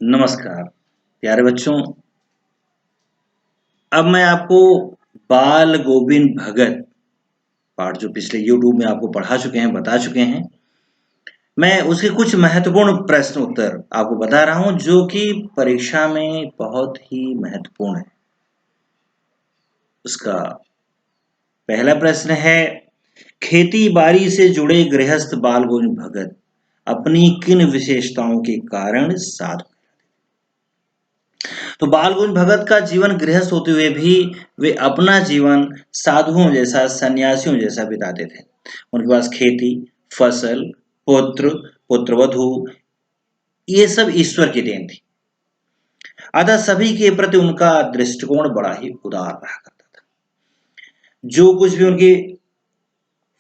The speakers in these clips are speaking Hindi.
नमस्कार प्यारे बच्चों। अब मैं आपको बाल गोविंद भगत पाठ जो पिछले यूट्यूब में आपको पढ़ा चुके हैं, बता चुके हैं, मैं उसके कुछ महत्वपूर्ण प्रश्न उत्तर आपको बता रहा हूं जो कि परीक्षा में बहुत ही महत्वपूर्ण है। उसका पहला प्रश्न है, खेती बाड़ी से जुड़े गृहस्थ बाल गोविंद भगत अपनी किन विशेषताओं के कारण साधु। तो बाल गोविंद भगत का जीवन गृहस्थ होते हुए भी वे अपना जीवन साधुओं जैसा, सन्यासियों जैसा बिताते थे। उनके पास खेती, फसल, पुत्र, पुत्रवधु, ये सब ईश्वर की देन थी। अतः सभी के प्रति उनका दृष्टिकोण बड़ा ही उदार रहा करता था। जो कुछ भी उनकी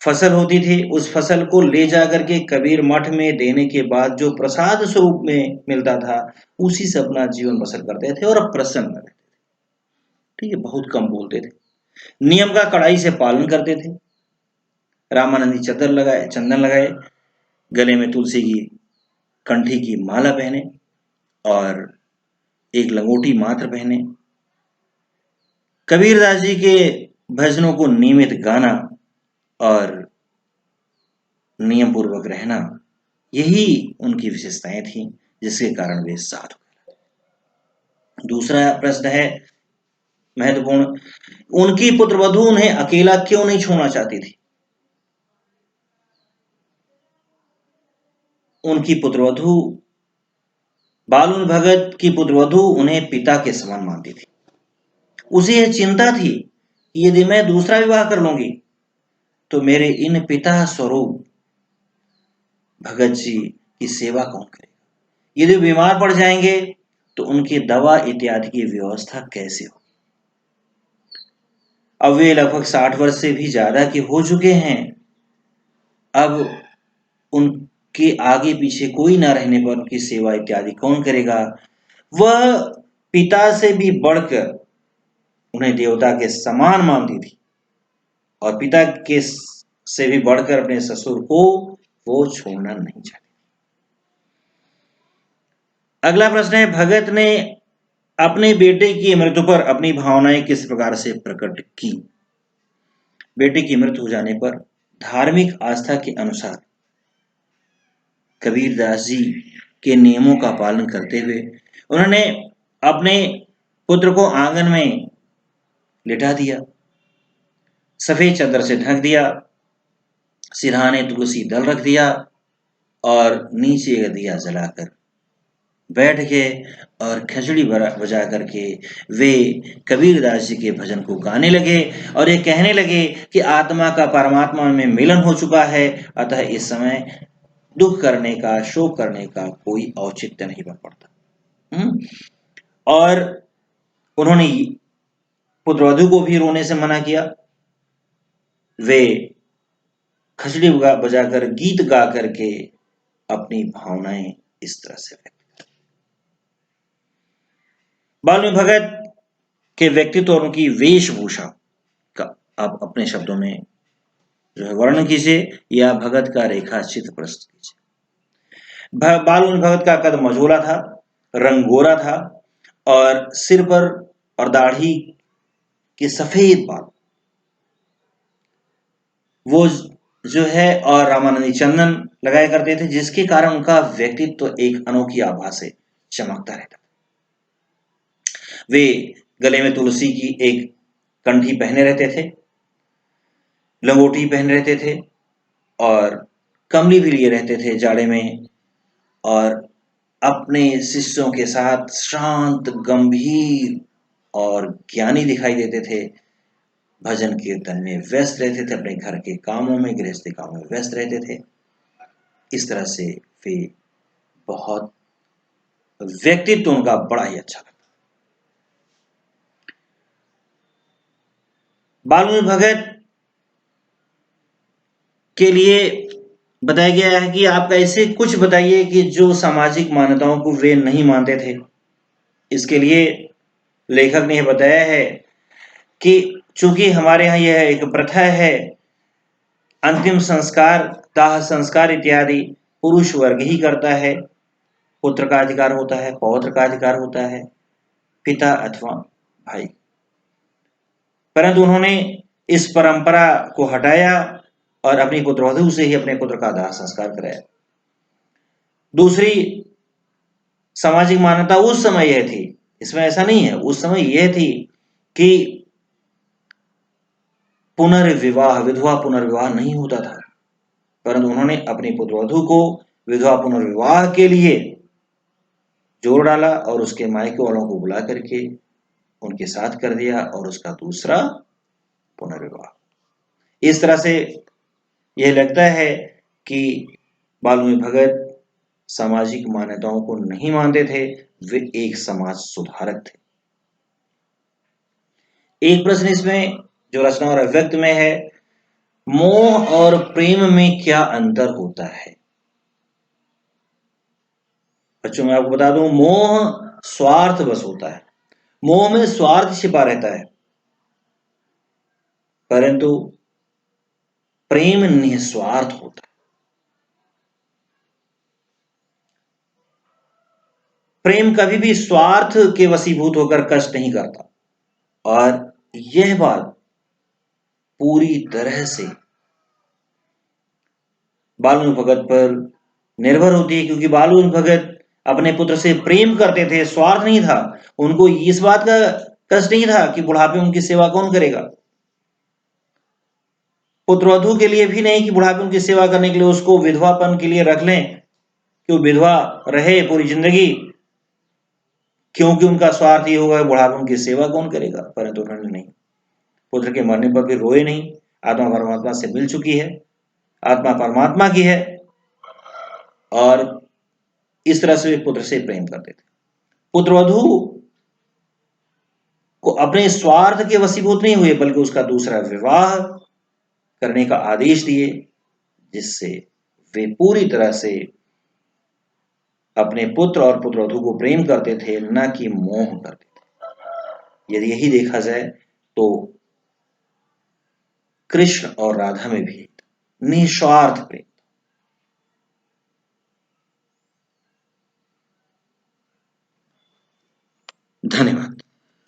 फसल होती थी, उस फसल को ले जाकर के कबीर मठ में देने के बाद जो प्रसाद स्वरूप में मिलता था, उसी से अपना जीवन बसर करते थे और प्रसन्न रहते थे। ठीक है, बहुत कम बोलते थे, नियम का कड़ाई से पालन करते थे। रामानंदी चंदन लगाए, गले में तुलसी की कंठी की माला पहने और एक लंगोटी मात्र पहने। कबीरदास जी के भजनों को नियमित गाना और नियम पूर्वक रहना, यही उनकी विशेषताएं थी जिसके कारण वे साधु। दूसरा प्रश्न है महत्वपूर्ण, उनकी पुत्रवधु उन्हें अकेला क्यों नहीं छोड़ना चाहती थी। उनकी पुत्रवधु, बालून भगत की पुत्रवधु उन्हें पिता के समान मानती थी। उसे यह चिंता थी कि यदि मैं दूसरा विवाह कर लूंगी तो मेरे इन पिता स्वरूप भगत जी की सेवा कौन करेगा। यदि बीमार पड़ जाएंगे तो उनकी दवा इत्यादि की व्यवस्था कैसे हो। अब वे लगभग 60 वर्ष से भी ज्यादा के हो चुके हैं। अब उनके आगे पीछे कोई ना रहने पर उनकी सेवा इत्यादि कौन करेगा। वह पिता से भी बढ़कर उन्हें देवता के समान मानती थी और पिता के से भी बढ़कर अपने ससुर को वो छोड़ना नहीं चाहती। अगला प्रश्न है, भगत ने अपने बेटे की मृत्यु पर अपनी भावनाएं किस प्रकार से प्रकट की। बेटे की मृत्यु हो जाने पर धार्मिक आस्था के अनुसार कबीरदास जी के नियमों का पालन करते हुए उन्होंने अपने पुत्र को आंगन में लिटा दिया, सफेद चादर से ढक दिया, सिरहाने तुलसी दल रख दिया और नीचे दिया जलाकर बैठ गए और खिचड़ी बजा करके वे कबीरदास जी के भजन को गाने लगे और ये कहने लगे कि आत्मा का परमात्मा में मिलन हो चुका है, अतः इस समय दुख करने का, शोक करने का कोई औचित्य नहीं बन पड़ता। और उन्होंने पुत्रवधु को भी रोने से मना किया। वे खचड़ी बजाकर गीत गा करके अपनी भावनाएं इस तरह से व्यक्त। बालून भगत के व्यक्तित्व और उनकी वेशभूषा का आप अपने शब्दों में जो है वर्णन कीजिए या भगत का रेखा चित्र प्रस्तुत कीजिए। बालून भगत का कद मझोला था, रंग गोरा था और सिर पर और दाढ़ी के सफेद बाल वो जो है और रामानंदी चंदन लगाया करते थे, जिसके कारण उनका व्यक्तित्व एक अनोखी आभा से चमकता रहता। वे गले में तुलसी की एक कंठी पहने रहते थे, लंगोटी पहने रहते थे और कमली भी लिए रहते थे जाड़े में और अपने शिष्यों के साथ शांत, गंभीर और ज्ञानी दिखाई देते थे। भजन कीर्तन में व्यस्त रहते थे, अपने घर के कामों में, गृहस्थी कामों में व्यस्त रहते थे। इस तरह से वे बहुत व्यक्तित्व उनका बड़ा ही अच्छा था। बालून भगत के लिए बताया गया है कि आप ऐसे कुछ बताइए कि जो सामाजिक मान्यताओं को वे नहीं मानते थे। इसके लिए लेखक ने बताया है कि चूंकि हमारे यहाँ यह एक प्रथा है, अंतिम संस्कार, दाह संस्कार इत्यादि पुरुष वर्ग ही करता है, पुत्र का अधिकार होता है, पौत्र का अधिकार होता है, पिता अथवा भाई। परंतु उन्होंने इस परंपरा को हटाया और अपनी पुत्रवधू से ही अपने पुत्र का दाह संस्कार कराया। दूसरी सामाजिक मान्यता उस समय यह थी, इसमें ऐसा नहीं है, उस समय यह थी कि पुनर्विवाह, विधवा पुनर्विवाह नहीं होता था, परंतु उन्होंने अपनी पुत्रवधू को विधवा पुनर्विवाह के लिए जोर डाला और उसके मायके वालों को बुला करके उनके साथ कर दिया और उसका दूसरा पुनर्विवाह। इस तरह से यह लगता है कि बालूनी भगत सामाजिक मान्यताओं को नहीं मानते थे, वे एक समाज सुधारक थे। एक प्रश्न इसमें जो रचना और अव्यक्त में है, मोह और प्रेम में क्या अंतर होता है? बच्चों मैं आपको बता दूं, मोह स्वार्थ बस होता है, मोह में स्वार्थ छिपा रहता है, परंतु प्रेम निस्वार्थ होता है। प्रेम कभी भी स्वार्थ के वशीभूत होकर कष्ट नहीं करता, और यह बात पूरी तरह से बालून भगत पर निर्भर होती है, क्योंकि बालून भगत अपने पुत्र से प्रेम करते थे, स्वार्थ नहीं था। उनको इस बात का कष्ट नहीं था कि बुढ़ापे में उनकी सेवा कौन करेगा, पुत्रवधू के लिए भी नहीं कि बुढ़ापे उनकी सेवा करने के लिए उसको विधवापन के लिए रख लें कि वो विधवा रहे पूरी जिंदगी, क्योंकि उनका स्वार्थ ये होगा बुढ़ापे उनकी सेवा कौन करेगा। परंतु उन्होंने नहीं, पुत्र के मरने पर भी रोए नहीं, आत्मा परमात्मा से मिल चुकी है, आत्मा परमात्मा की है, और इस तरह से वे पुत्र से प्रेम करते थे। पुत्रवधू को अपने स्वार्थ के वशीभूत नहीं हुए, बल्कि उसका दूसरा विवाह करने का आदेश दिए, जिससे वे पूरी तरह से अपने पुत्र और पुत्रवधू को प्रेम करते थे, न कि मोह करते थे। यदि यही देखा जाए तो कृष्ण और राधा में भी निस्वार्थ प्रेम। धन्यवाद।